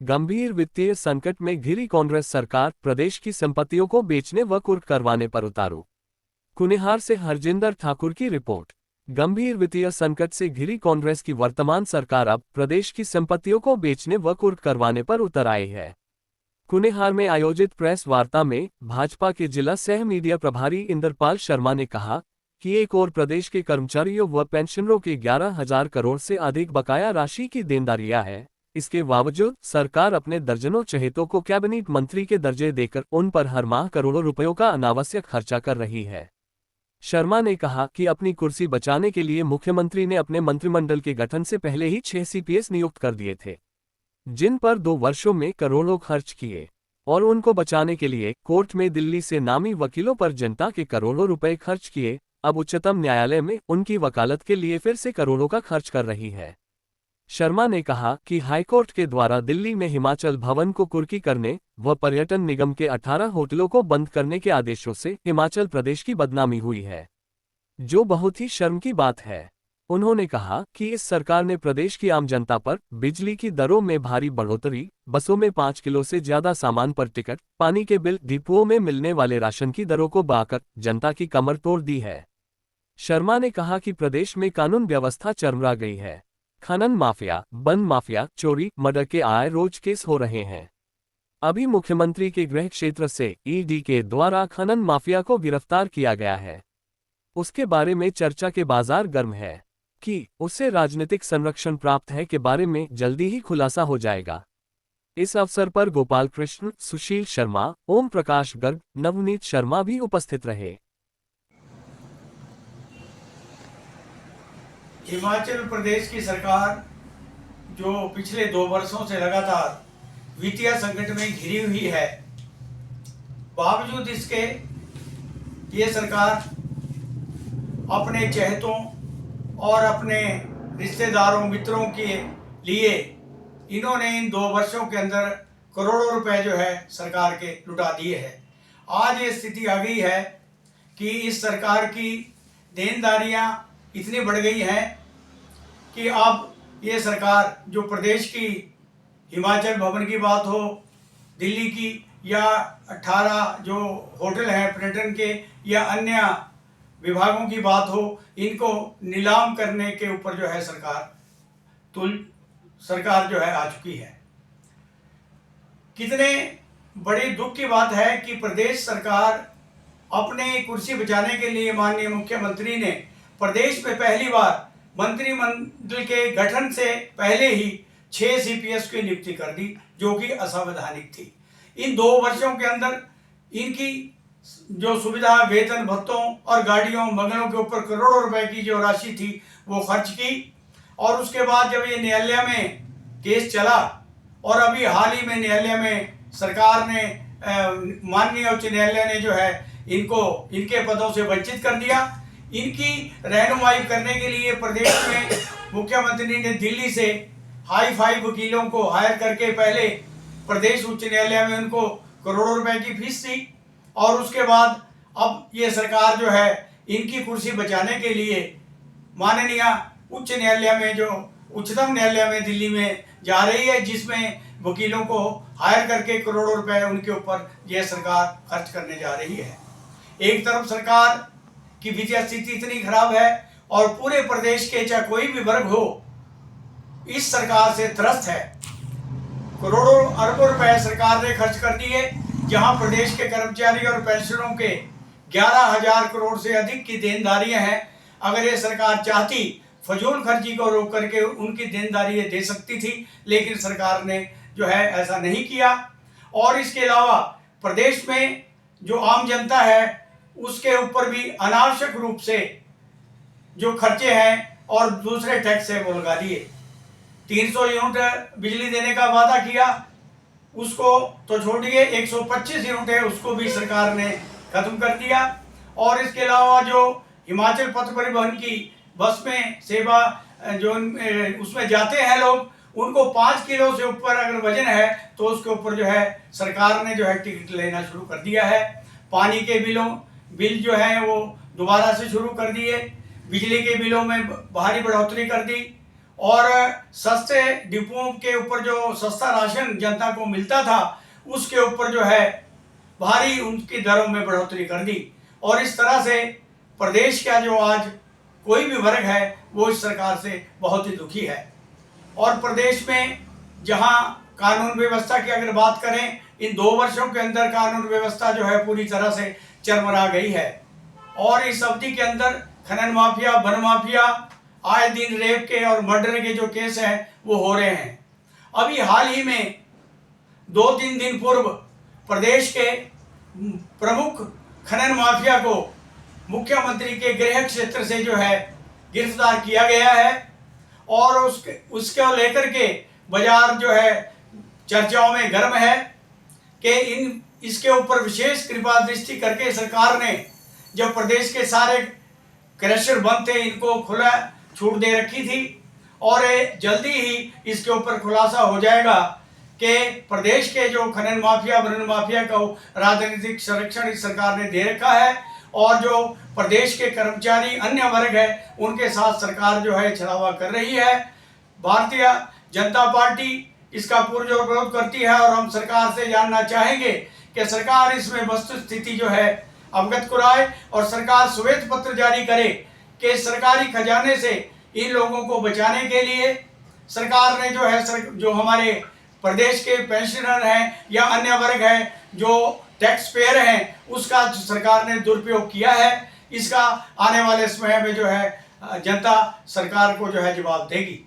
गंभीर वित्तीय संकट में घिरी कांग्रेस सरकार, प्रदेश की संपत्तियों को बेचने व कुर्क करवाने पर उतारू। कुनिहार से हरजिंदर ठाकुर की रिपोर्ट। गंभीर वित्तीय संकट से घिरी कांग्रेस की वर्तमान सरकार अब प्रदेश की संपत्तियों को बेचने व कुर्क करवाने पर उतर आई है। कुनिहार में आयोजित प्रेस वार्ता में भाजपा के जिला सह मीडिया प्रभारी इंद्रपाल शर्मा ने कहा कि एक और प्रदेश के कर्मचारियों व पेंशनरों के 11,000 करोड़ से अधिक बकाया राशि की देनदारियां है। इसके बावजूद सरकार अपने दर्जनों चहेतों को कैबिनेट मंत्री के दर्जे देकर उन पर हर माह करोड़ों रुपयों का अनावश्यक खर्चा कर रही है। शर्मा ने कहा कि अपनी कुर्सी बचाने के लिए मुख्यमंत्री ने अपने मंत्रिमंडल के गठन से पहले ही 6 सीपीएस नियुक्त कर दिए थे, जिन पर 2 वर्षों में करोड़ों खर्च किए, और उनको बचाने के लिए कोर्ट में दिल्ली से नामी वकीलों पर जनता के करोड़ों रुपए खर्च किए। अब उच्चतम न्यायालय में उनकी वकालत के लिए फिर से करोड़ों का खर्च कर रही है। शर्मा ने कहा कि हाईकोर्ट के द्वारा दिल्ली में हिमाचल भवन को कुर्की करने व पर्यटन निगम के 18 होटलों को बंद करने के आदेशों से हिमाचल प्रदेश की बदनामी हुई है, जो बहुत ही शर्म की बात है। उन्होंने कहा कि इस सरकार ने प्रदेश की आम जनता पर बिजली की दरों में भारी बढ़ोतरी, बसों में 5 किलो से ज्यादा सामान पर टिकट, पानी के बिल, डिपुओं में मिलने वाले राशन की दरों को बढ़ाकर जनता की कमर तोड़ दी है। शर्मा ने कहा कि प्रदेश में कानून व्यवस्था चरमरा गई है। खनन माफिया, वन माफिया, चोरी, मर्डर के आए रोज केस हो रहे हैं। अभी मुख्यमंत्री के गृह क्षेत्र से ईडी के द्वारा खनन माफिया को गिरफ्तार किया गया है। उसके बारे में चर्चा के बाजार गर्म है कि उससे राजनीतिक संरक्षण प्राप्त है के बारे में जल्दी ही खुलासा हो जाएगा। इस अवसर पर गोपाल कृष्ण, सुशील शर्मा, ओम प्रकाश गर्ग, नवनीत शर्मा भी उपस्थित रहे। हिमाचल प्रदेश की सरकार जो पिछले 2 वर्षों से लगातार वित्तीय संकट में घिरी हुई है, बावजूद इसके ये सरकार अपने चहेतों और अपने रिश्तेदारों, मित्रों के लिए इन्होंने इन 2 वर्षों के अंदर करोड़ों रुपए जो है सरकार के लुटा दिए हैं। आज ये स्थिति आ गई है कि इस सरकार की देनदारियां इतनी बढ़ गई हैं कि अब ये सरकार जो प्रदेश की हिमाचल भवन की बात हो, दिल्ली की, या 18 जो होटल हैं पर्यटन के, या अन्य विभागों की बात हो, इनको नीलाम करने के ऊपर जो है सरकार जो है आ चुकी है। कितने बड़ी दुख की बात है कि प्रदेश सरकार अपने कुर्सी बचाने के लिए माननीय मुख्यमंत्री ने प्रदेश में पहली बार मंत्रिमंडल के गठन से पहले ही 6 सीपीएस की नियुक्ति कर दी, जो कि असंवैधानिक थी। इन 2 वर्षों के अंदर इनकी जो सुविधा, वेतन भत्तों और गाड़ियों, बंगलों के ऊपर करोड़ों रुपए की जो राशि थी वो खर्च की। और उसके बाद जब ये न्यायालय में केस चला और अभी हाल ही में न्यायालय में सरकार ने, माननीय उच्च न्यायालय ने जो है इनको इनके पदों से वंचित कर दिया। इनकी रहनुमाई करने के लिए प्रदेश में मुख्यमंत्री ने दिल्ली से हाई फाई वकीलों को हायर करके पहले प्रदेश उच्च न्यायालय में उनको करोड़ों रुपए की फीस दी, और उसके बाद अब ये सरकार जो है इनकी कुर्सी बचाने के लिए माननीय उच्च न्यायालय में, जो उच्चतम न्यायालय में दिल्ली में जा रही है, जिसमें वकीलों को हायर करके करोड़ों रुपए उनके ऊपर यह सरकार खर्च करने जा रही है। एक तरफ सरकार की वित्तीय स्थिति इतनी खराब है और पूरे प्रदेश के चाहे कोई भी वर्ग हो इस सरकार से त्रस्त है। करोड़ों अरबों रुपए सरकार ने खर्च कर दिए, जहां प्रदेश के कर्मचारी और पेंशनरों के 11,000 करोड़ से अधिक की देनदारियां हैं। अगर ये सरकार चाहती फजूल खर्ची को रोक करके उनकी देनदारी दे सकती थी, लेकिन सरकार ने जो है ऐसा नहीं किया। और इसके अलावा प्रदेश में जो आम जनता है उसके ऊपर भी अनावश्यक रूप से जो खर्चे हैं और दूसरे टैक्स है वो लगा दिए। 300 यूनिट बिजली देने का वादा किया, उसको तो छोड़िए, 125 यूनिट है उसको भी सरकार ने खत्म कर दिया। और इसके अलावा जो हिमाचल पथ परिवहन की बस में सेवा जो उसमें जाते हैं लोग, उनको 5 किलो से ऊपर अगर वजन है तो उसके ऊपर जो है सरकार ने जो है टिकट लेना शुरू कर दिया है। पानी के बिल जो है वो दोबारा से शुरू कर दिए, बिजली के बिलों में भारी बढ़ोतरी कर दी, और सस्ते डिपुओं के ऊपर जो सस्ता राशन जनता को मिलता था उसके ऊपर जो है भारी उनकी दरों में बढ़ोतरी कर दी। और इस तरह से प्रदेश का जो आज कोई भी वर्ग है वो इस सरकार से बहुत ही दुखी है। और प्रदेश में जहां कानून व्यवस्था की अगर बात करें, इन 2 वर्षों के अंदर कानून व्यवस्था जो है पूरी तरह से चरमरा गई है। और इस अवधि के अंदर खनन माफिया, वन माफिया, आए दिन रेप के और मर्डर के जो केस हैं वो हो रहे हैं। अभी हाल ही में 2-3 दिन पूर्व प्रदेश के प्रमुख खनन माफिया को मुख्यमंत्री के गृह क्षेत्र से जो है गिरफ्तार किया गया है। और उसको लेकर के बाजार जो है चर्चाओं में गर्म है कि इसके ऊपर विशेष कृपा दृष्टि करके सरकार ने जब प्रदेश के सारे क्रशर बंद थे इनको खुला छूट दे रखी थी। और जल्दी ही इसके ऊपर खुलासा हो जाएगा कि प्रदेश के जो खनन माफिया, वन माफिया को राजनीतिक संरक्षण इस सरकार ने दे रखा है। और जो प्रदेश के कर्मचारी अन्य वर्ग है उनके साथ सरकार जो है छलावा कर रही है। भारतीय जनता पार्टी इसका पुरजोर विरोध करती है और हम सरकार से जानना चाहेंगे कि सरकार इसमें वस्तु स्थिति जो है अवगत कराए और सरकार श्वेत पत्र जारी करे कि सरकारी खजाने से इन लोगों को बचाने के लिए सरकार ने जो है जो हमारे प्रदेश के पेंशनर हैं या अन्य वर्ग हैं जो टैक्स पेयर हैं उसका सरकार ने दुरुपयोग किया है। इसका आने वाले समय में जो है जनता सरकार को जो है जवाब देगी।